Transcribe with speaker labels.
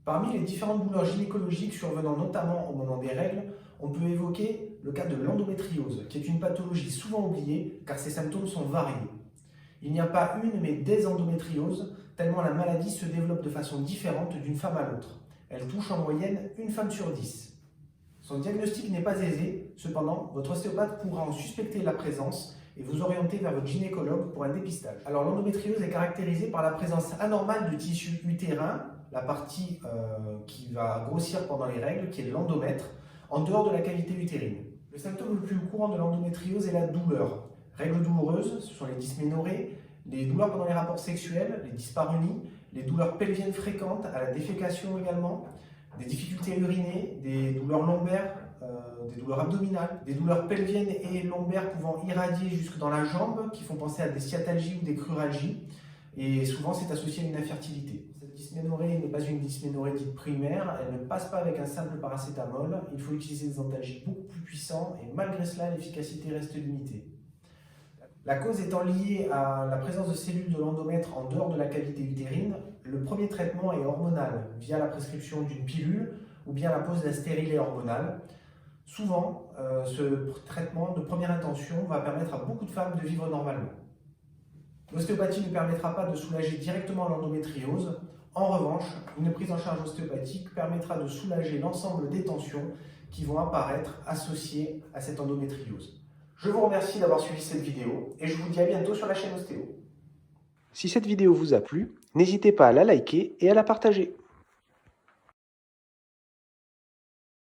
Speaker 1: Parmi les différentes douleurs gynécologiques survenant notamment au moment des règles, on peut évoquer le cas de l'endométriose, qui est une pathologie souvent oubliée car ses symptômes sont variés. Il n'y a pas une mais des endométrioses, tellement la maladie se développe de façon différente d'une femme à l'autre. Elle touche en moyenne une femme sur 10. Son diagnostic n'est pas aisé, cependant, votre ostéopathe pourra en suspecter la présence et vous orienter vers votre gynécologue pour un dépistage. Alors l'endométriose est caractérisée par la présence anormale du tissu utérin, la partie qui va grossir pendant les règles, qui est l'endomètre, en dehors de la cavité utérine. Le symptôme le plus courant de l'endométriose est la douleur. Règles douloureuses, ce sont les dysménorrhées, les douleurs pendant les rapports sexuels, les dyspareunies, les douleurs pelviennes fréquentes, à la défécation également, des difficultés à uriner, des douleurs lombaires, des douleurs abdominales, des douleurs pelviennes et lombaires pouvant irradier jusque dans la jambe, qui font penser à des sciatalgies ou des cruralgies, et souvent c'est associé à une infertilité. Cette dysménorrhée n'est pas une dysménorrhée dite primaire, elle ne passe pas avec un simple paracétamol, il faut utiliser des antalgiques beaucoup plus puissants, et malgré cela l'efficacité reste limitée. La cause étant liée à la présence de cellules de l'endomètre en dehors de la cavité utérine, le premier traitement est hormonal, via la prescription d'une pilule ou bien la pose d'un stérilet hormonal. Souvent, ce traitement de première intention va permettre à beaucoup de femmes de vivre normalement. L'ostéopathie ne permettra pas de soulager directement l'endométriose. En revanche, une prise en charge ostéopathique permettra de soulager l'ensemble des tensions qui vont apparaître associées à cette endométriose. Je vous remercie d'avoir suivi cette vidéo et je vous dis à bientôt sur la chaîne Ostéo. Si cette vidéo vous a plu, n'hésitez pas à la liker et à la partager.